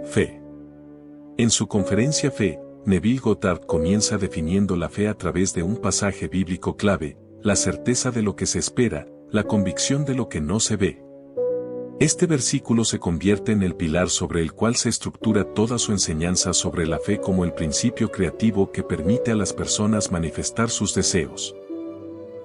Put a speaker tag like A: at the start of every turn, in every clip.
A: Fe. En su conferencia Fe, Neville Goddard comienza definiendo la fe a través de un pasaje bíblico clave, la certeza de lo que se espera, la convicción de lo que no se ve. Este versículo se convierte en el pilar sobre el cual se estructura toda su enseñanza sobre la fe como el principio creativo que permite a las personas manifestar sus deseos.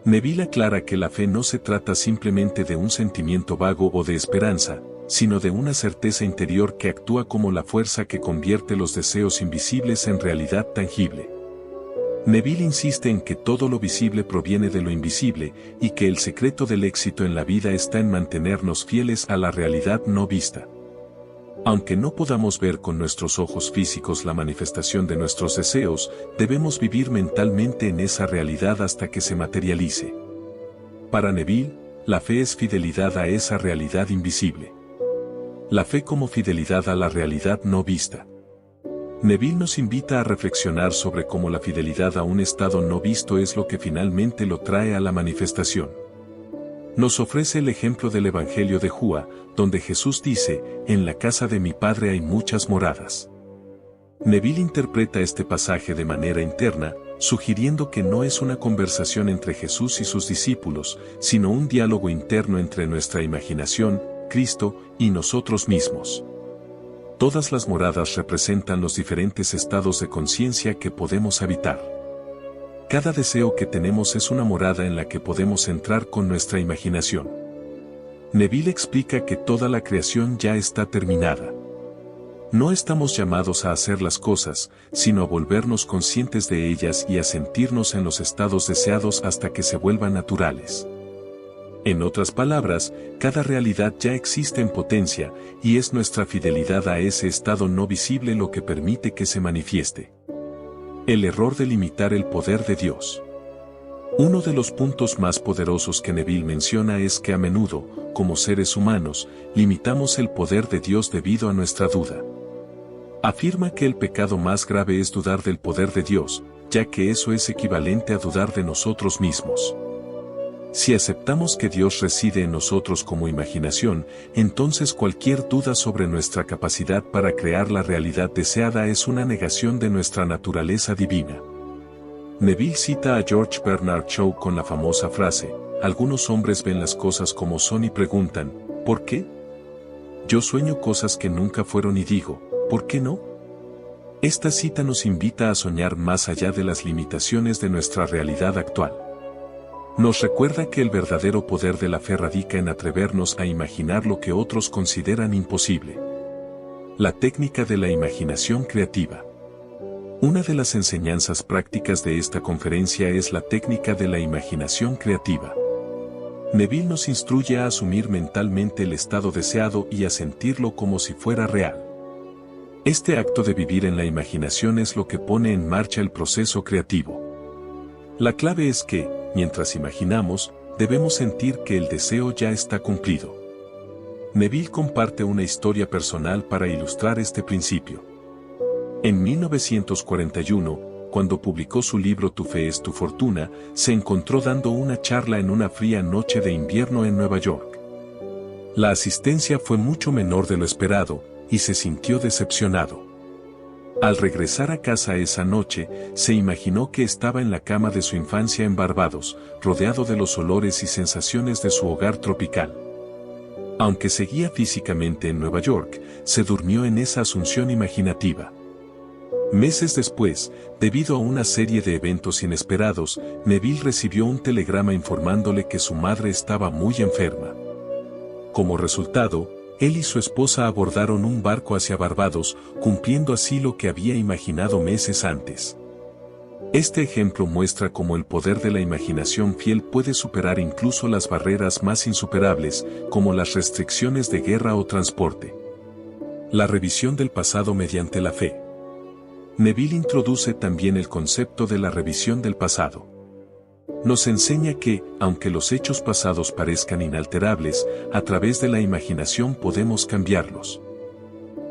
A: Neville aclara que la fe no se trata simplemente de un sentimiento vago o de esperanza, sino de una certeza interior que actúa como la fuerza que convierte los deseos invisibles en realidad tangible. Neville insiste en que todo lo visible proviene de lo invisible y que el secreto del éxito en la vida está en mantenernos fieles a la realidad no vista. Aunque no podamos ver con nuestros ojos físicos la manifestación de nuestros deseos, debemos vivir mentalmente en esa realidad hasta que se materialice. Para Neville, la fe es fidelidad a esa realidad invisible. La fe como fidelidad a la realidad no vista. Neville nos invita a reflexionar sobre cómo la fidelidad a un estado no visto es lo que finalmente lo trae a la manifestación. Nos ofrece el ejemplo del Evangelio de Juan, donde Jesús dice, «En la casa de mi Padre hay muchas moradas». Neville interpreta este pasaje de manera interna, sugiriendo que no es una conversación entre Jesús y sus discípulos, sino un diálogo interno entre nuestra imaginación, Cristo, y nosotros mismos. Todas las moradas representan los diferentes estados de conciencia que podemos habitar. Cada deseo que tenemos es una morada en la que podemos entrar con nuestra imaginación. Neville explica que toda la creación ya está terminada. No estamos llamados a hacer las cosas, sino a volvernos conscientes de ellas y a sentirnos en los estados deseados hasta que se vuelvan naturales. En otras palabras, cada realidad ya existe en potencia, y es nuestra fidelidad a ese estado no visible lo que permite que se manifieste. El error de limitar el poder de Dios. Uno de los puntos más poderosos que Neville menciona es que a menudo, como seres humanos, limitamos el poder de Dios debido a nuestra duda. Afirma que el pecado más grave es dudar del poder de Dios, ya que eso es equivalente a dudar de nosotros mismos. Si aceptamos que Dios reside en nosotros como imaginación, entonces cualquier duda sobre nuestra capacidad para crear la realidad deseada es una negación de nuestra naturaleza divina. Neville cita a George Bernard Shaw con la famosa frase, «Algunos hombres ven las cosas como son y preguntan, ¿por qué? Yo sueño cosas que nunca fueron y digo, ¿por qué no?». Esta cita nos invita a soñar más allá de las limitaciones de nuestra realidad actual. Nos recuerda que el verdadero poder de la fe radica en atrevernos a imaginar lo que otros consideran imposible. La técnica de la imaginación creativa. Una de las enseñanzas prácticas de esta conferencia es la técnica de la imaginación creativa. Neville nos instruye a asumir mentalmente el estado deseado y a sentirlo como si fuera real. Este acto de vivir en la imaginación es lo que pone en marcha el proceso creativo. La clave es que, mientras imaginamos, debemos sentir que el deseo ya está cumplido. Neville comparte una historia personal para ilustrar este principio. En 1941, cuando publicó su libro Tu fe es tu fortuna, se encontró dando una charla en una fría noche de invierno en Nueva York. La asistencia fue mucho menor de lo esperado, y se sintió decepcionado. Al regresar a casa esa noche, se imaginó que estaba en la cama de su infancia en Barbados, rodeado de los olores y sensaciones de su hogar tropical. Aunque seguía físicamente en Nueva York, se durmió en esa asunción imaginativa. Meses después, debido a una serie de eventos inesperados, Neville recibió un telegrama informándole que su madre estaba muy enferma. Como resultado, él y su esposa abordaron un barco hacia Barbados, cumpliendo así lo que había imaginado meses antes. Este ejemplo muestra cómo el poder de la imaginación fiel puede superar incluso las barreras más insuperables, como las restricciones de guerra o transporte. La revisión del pasado mediante la fe. Neville introduce también el concepto de la revisión del pasado. Nos enseña que, aunque los hechos pasados parezcan inalterables, a través de la imaginación podemos cambiarlos.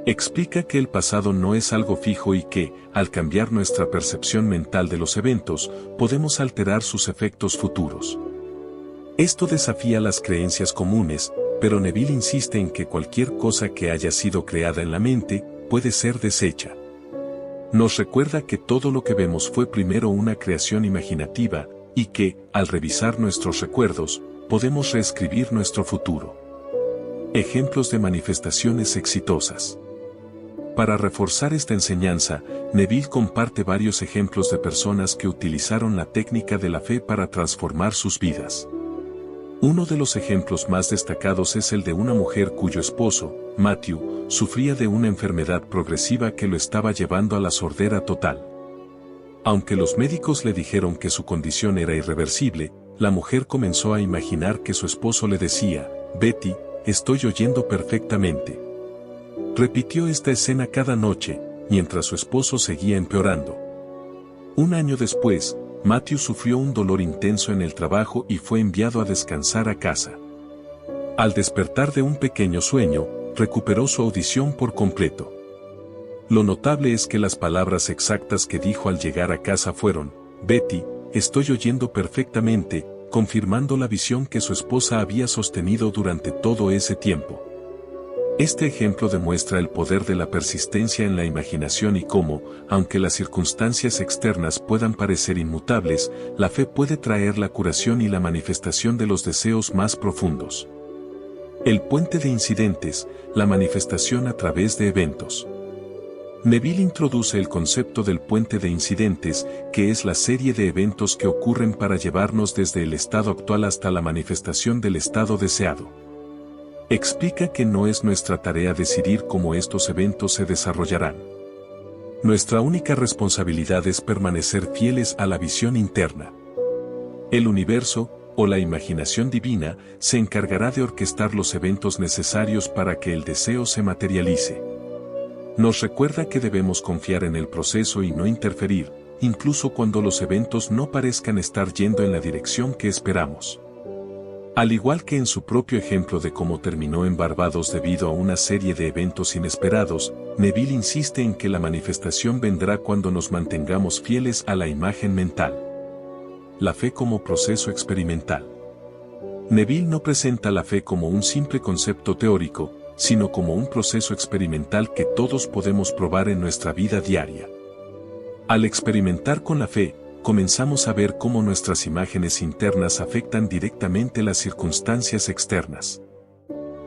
A: Explica que el pasado no es algo fijo y que, al cambiar nuestra percepción mental de los eventos, podemos alterar sus efectos futuros. Esto desafía las creencias comunes, pero Neville insiste en que cualquier cosa que haya sido creada en la mente, puede ser deshecha. Nos recuerda que todo lo que vemos fue primero una creación imaginativa, y que, al revisar nuestros recuerdos, podemos reescribir nuestro futuro. Ejemplos de manifestaciones exitosas. Para reforzar esta enseñanza, Neville comparte varios ejemplos de personas que utilizaron la técnica de la fe para transformar sus vidas. Uno de los ejemplos más destacados es el de una mujer cuyo esposo, Matthew, sufría de una enfermedad progresiva que lo estaba llevando a la sordera total. Aunque los médicos le dijeron que su condición era irreversible, la mujer comenzó a imaginar que su esposo le decía: Betty, estoy oyendo perfectamente. Repitió esta escena cada noche, mientras su esposo seguía empeorando. Un año después, Matthew sufrió un dolor intenso en el trabajo y fue enviado a descansar a casa. Al despertar de un pequeño sueño, recuperó su audición por completo. Lo notable es que las palabras exactas que dijo al llegar a casa fueron: Betty, estoy oyendo perfectamente, confirmando la visión que su esposa había sostenido durante todo ese tiempo. Este ejemplo demuestra el poder de la persistencia en la imaginación y cómo, aunque las circunstancias externas puedan parecer inmutables, la fe puede traer la curación y la manifestación de los deseos más profundos. El puente de incidentes, la manifestación a través de eventos. Neville introduce el concepto del puente de incidentes, que es la serie de eventos que ocurren para llevarnos desde el estado actual hasta la manifestación del estado deseado. Explica que no es nuestra tarea decidir cómo estos eventos se desarrollarán. Nuestra única responsabilidad es permanecer fieles a la visión interna. El universo, o la imaginación divina, se encargará de orquestar los eventos necesarios para que el deseo se materialice. Nos recuerda que debemos confiar en el proceso y no interferir, incluso cuando los eventos no parezcan estar yendo en la dirección que esperamos. Al igual que en su propio ejemplo de cómo terminó en Barbados debido a una serie de eventos inesperados, Neville insiste en que la manifestación vendrá cuando nos mantengamos fieles a la imagen mental. La fe como proceso experimental. Neville no presenta la fe como un simple concepto teórico, sino como un proceso experimental que todos podemos probar en nuestra vida diaria. Al experimentar con la fe, comenzamos a ver cómo nuestras imágenes internas afectan directamente las circunstancias externas.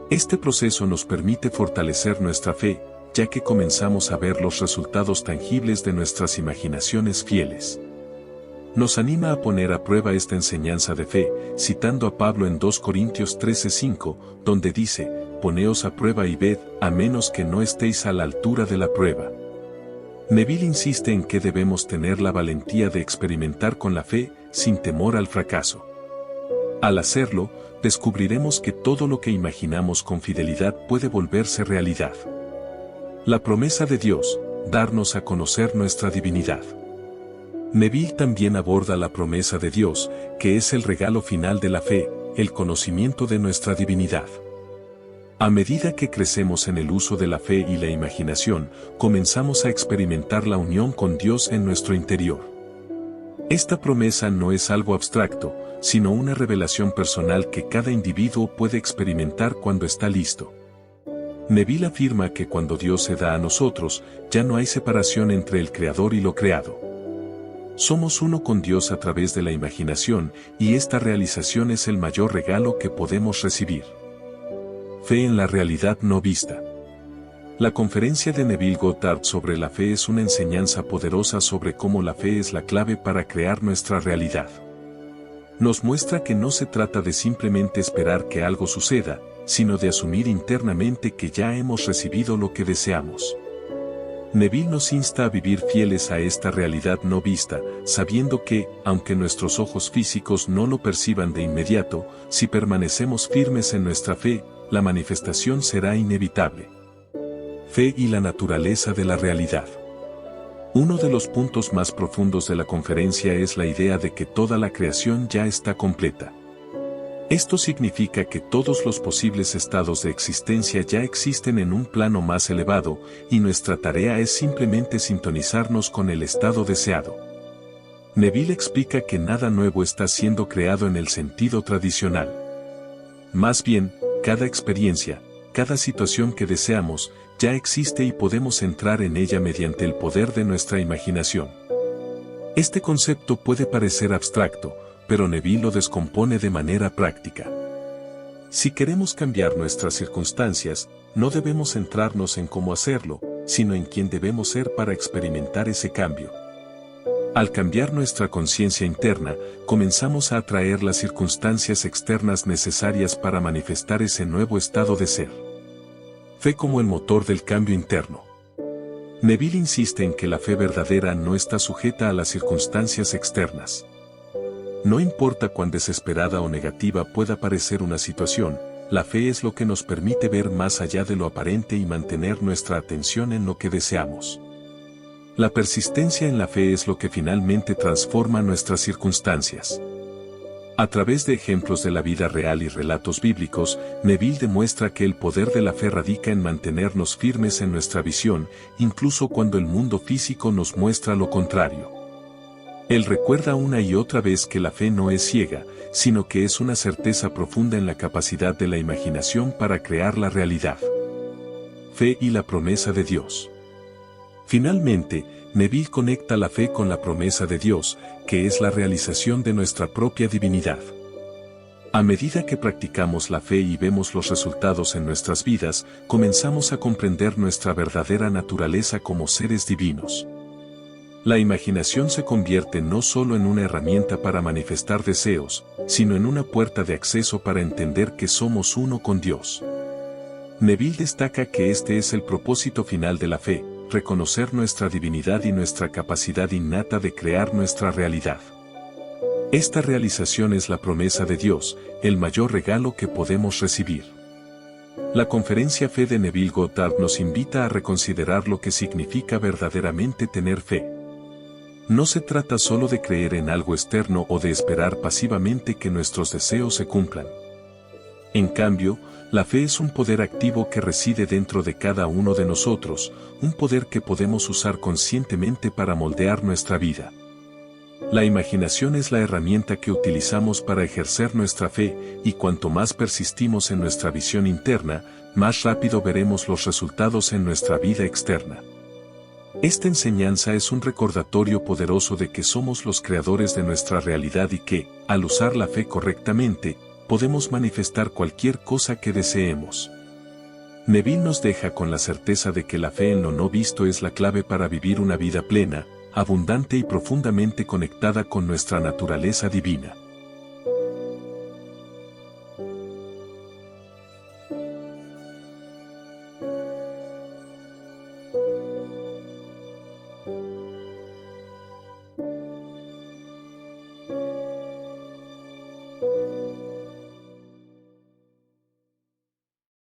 A: Este proceso nos permite fortalecer nuestra fe, ya que comenzamos a ver los resultados tangibles de nuestras imaginaciones fieles. Nos anima a poner a prueba esta enseñanza de fe, citando a Pablo en 2 Corintios 13:5, donde dice: Poneos a prueba y ved, a menos que no estéis a la altura de la prueba. Neville insiste en que debemos tener la valentía de experimentar con la fe, sin temor al fracaso. Al hacerlo, descubriremos que todo lo que imaginamos con fidelidad puede volverse realidad. La promesa de Dios, darnos a conocer nuestra divinidad. Neville también aborda la promesa de Dios, que es el regalo final de la fe, el conocimiento de nuestra divinidad. A medida que crecemos en el uso de la fe y la imaginación, comenzamos a experimentar la unión con Dios en nuestro interior. Esta promesa no es algo abstracto, sino una revelación personal que cada individuo puede experimentar cuando está listo. Neville afirma que cuando Dios se da a nosotros, ya no hay separación entre el Creador y lo creado. Somos uno con Dios a través de la imaginación, y esta realización es el mayor regalo que podemos recibir. Fe en la realidad no vista. La conferencia de Neville Goddard sobre la fe es una enseñanza poderosa sobre cómo la fe es la clave para crear nuestra realidad. Nos muestra que no se trata de simplemente esperar que algo suceda, sino de asumir internamente que ya hemos recibido lo que deseamos. Neville nos insta a vivir fieles a esta realidad no vista, sabiendo que, aunque nuestros ojos físicos no lo perciban de inmediato, si permanecemos firmes en nuestra fe, la manifestación será inevitable. Fe y la naturaleza de la realidad. Uno de los puntos más profundos de la conferencia es la idea de que toda la creación ya está completa. Esto significa que todos los posibles estados de existencia ya existen en un plano más elevado, y nuestra tarea es simplemente sintonizarnos con el estado deseado. Neville explica que nada nuevo está siendo creado en el sentido tradicional. Más bien, cada experiencia, cada situación que deseamos, ya existe y podemos entrar en ella mediante el poder de nuestra imaginación. Este concepto puede parecer abstracto, pero Neville lo descompone de manera práctica. Si queremos cambiar nuestras circunstancias, no debemos centrarnos en cómo hacerlo, sino en quién debemos ser para experimentar ese cambio. Al cambiar nuestra conciencia interna, comenzamos a atraer las circunstancias externas necesarias para manifestar ese nuevo estado de ser. Fe como el motor del cambio interno. Neville insiste en que la fe verdadera no está sujeta a las circunstancias externas. No importa cuán desesperada o negativa pueda parecer una situación, la fe es lo que nos permite ver más allá de lo aparente y mantener nuestra atención en lo que deseamos. La persistencia en la fe es lo que finalmente transforma nuestras circunstancias. A través de ejemplos de la vida real y relatos bíblicos, Neville demuestra que el poder de la fe radica en mantenernos firmes en nuestra visión, incluso cuando el mundo físico nos muestra lo contrario. Él recuerda una y otra vez que la fe no es ciega, sino que es una certeza profunda en la capacidad de la imaginación para crear la realidad. Fe y la promesa de Dios. Finalmente, Neville conecta la fe con la promesa de Dios, que es la realización de nuestra propia divinidad. A medida que practicamos la fe y vemos los resultados en nuestras vidas, comenzamos a comprender nuestra verdadera naturaleza como seres divinos. La imaginación se convierte no solo en una herramienta para manifestar deseos, sino en una puerta de acceso para entender que somos uno con Dios. Neville destaca que este es el propósito final de la fe, reconocer nuestra divinidad y nuestra capacidad innata de crear nuestra realidad. Esta realización es la promesa de Dios, el mayor regalo que podemos recibir. La conferencia Fe de Neville Goddard nos invita a reconsiderar lo que significa verdaderamente tener fe. No se trata solo de creer en algo externo o de esperar pasivamente que nuestros deseos se cumplan. En cambio, la fe es un poder activo que reside dentro de cada uno de nosotros, un poder que podemos usar conscientemente para moldear nuestra vida. La imaginación es la herramienta que utilizamos para ejercer nuestra fe, y cuanto más persistimos en nuestra visión interna, más rápido veremos los resultados en nuestra vida externa. Esta enseñanza es un recordatorio poderoso de que somos los creadores de nuestra realidad y que, al usar la fe correctamente, podemos manifestar cualquier cosa que deseemos. Neville nos deja con la certeza de que la fe en lo no visto es la clave para vivir una vida plena, abundante y profundamente conectada con nuestra naturaleza divina.